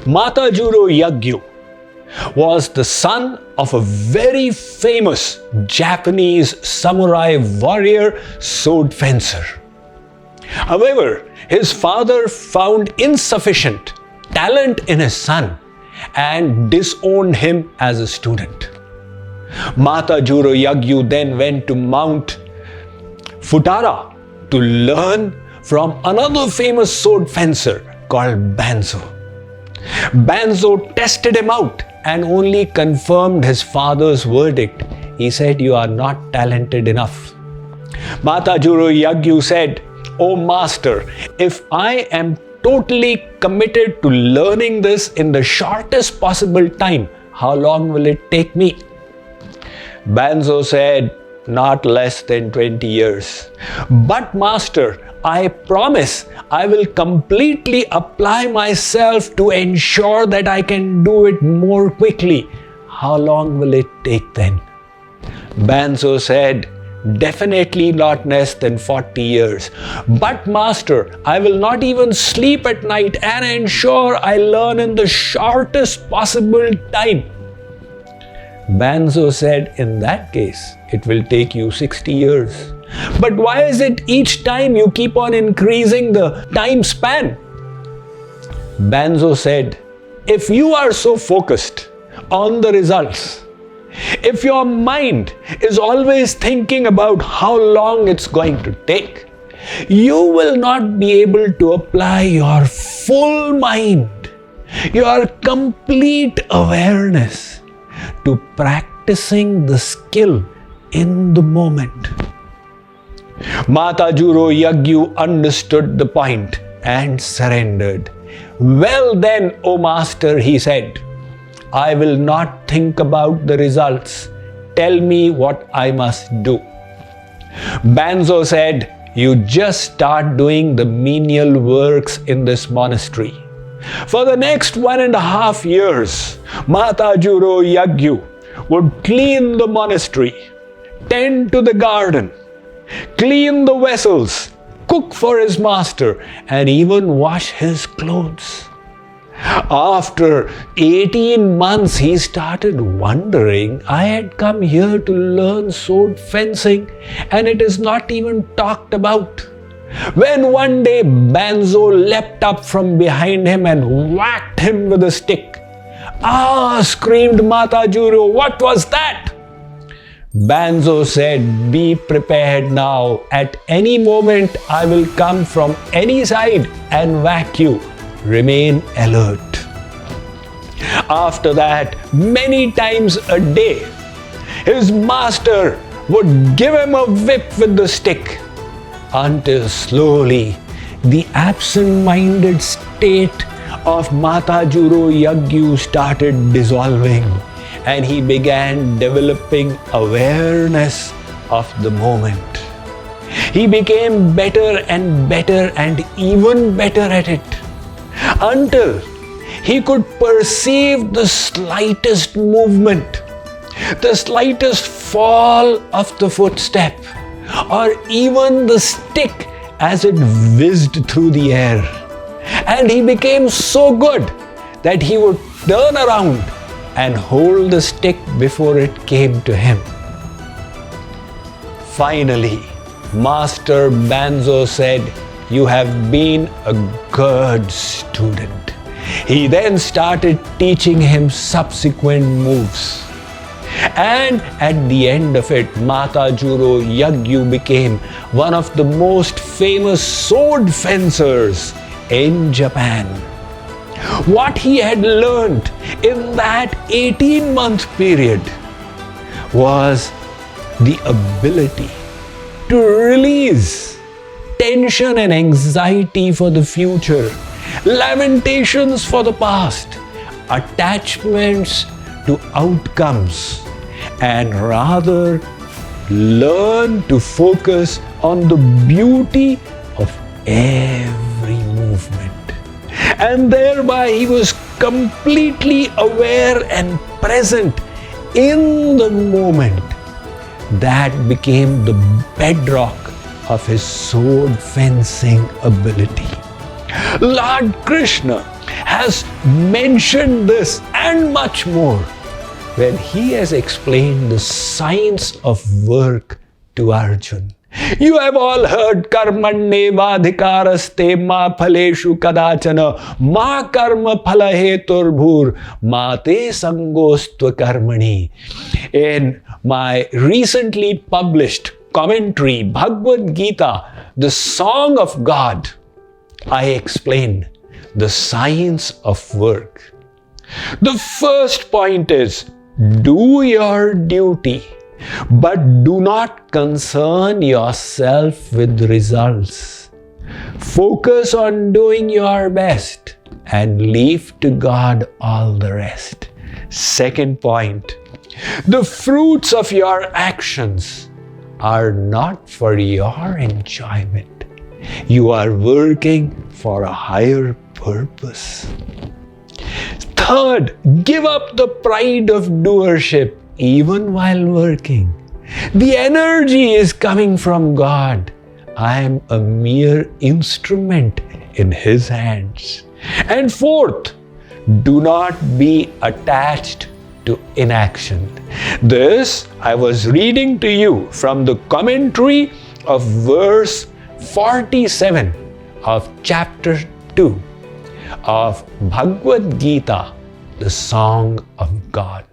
Matajuro Yagyu was the son of a very famous Japanese samurai warrior sword fencer. However, his father found insufficient talent in his son and disowned him as a student. Matajuro Yagyu then went to Mount Futara to learn from another famous sword fencer called Banzo. Banzo tested him out and only confirmed his father's verdict. He said, "You are not talented enough." Matajuro Yagyu said, "Oh master, if I am totally committed to learning this in the shortest possible time, how long will it take me?" Banzo said, "Not less than 20 years. But master, I promise I will completely apply myself to ensure that I can do it more quickly. How long will it take then?" Banzo said, "Definitely not less than 40 years. But master, I will not even sleep at night and ensure I learn in the shortest possible time." Banzo said, "In that case, it will take you 60 years. But why is it each time you keep on increasing the time span?" Banzo said, "If you are so focused on the results, if your mind is always thinking about how long it's going to take, you will not be able to apply your full mind, your complete awareness to practicing the skill in the moment." Matajuro Yagyu understood the point and surrendered. "Well then, O master," he said, "I will not think about the results. Tell me what I must do." Banzo said, "You just start doing the menial works in this monastery." For the next 1.5 years, Matajuro Yagyu would clean the monastery, tend to the garden, clean the vessels, cook for his master, and even wash his clothes. After 18 months, he started wondering, "I had come here to learn sword fencing, and it is not even talked about." When one day Banzo leapt up from behind him and whacked him with a stick. "Ah!" screamed Matajuro, "what was that?" Banzo said, "Be prepared now. At any moment I will come from any side and whack you. Remain alert." After that, many times a day, his master would give him a whip with the stick, until slowly the absent-minded state of Matajuro Yagyu started dissolving, and he began developing awareness of the moment. He became better and even better at it, until he could perceive the slightest movement, the slightest fall of the footstep, or even the stick as it whizzed through the air. And he became so good that he would turn around and hold the stick before it came to him. Finally, Master Banzo said, "You have been a good student." He then started teaching him subsequent moves. And at the end of it, Matajuro Yagyu became one of the most famous sword fencers in Japan. What he had learned in that 18-month period was the ability to release tension and anxiety for the future, lamentations for the past, attachments to outcomes, and rather learn to focus on the beauty of every movement. And thereby he was completely aware and present in the moment. That became the bedrock of his sword fencing ability. Lord Krishna has mentioned this and much more when he has explained the science of work to Arjun. You have all heard karmanyevadhikaraste ma phaleshu kadachana ma karma phala heturbhur ma te sangostva karmani. In my recently published commentary, Bhagavad Gita, the Song of God, I explain the science of work. The first point is, do your duty, but do not concern yourself with results. Focus on doing your best and leave to God all the rest. Second point, the fruits of your actions are not for your enjoyment. You are working for a higher purpose. Third, give up the pride of doership even while working. The energy is coming from God. I am a mere instrument in His hands. And fourth, do not be attached to inaction. This I was reading to you from the commentary of verse 47 of chapter 2 of Bhagavad Gita, the Song of God.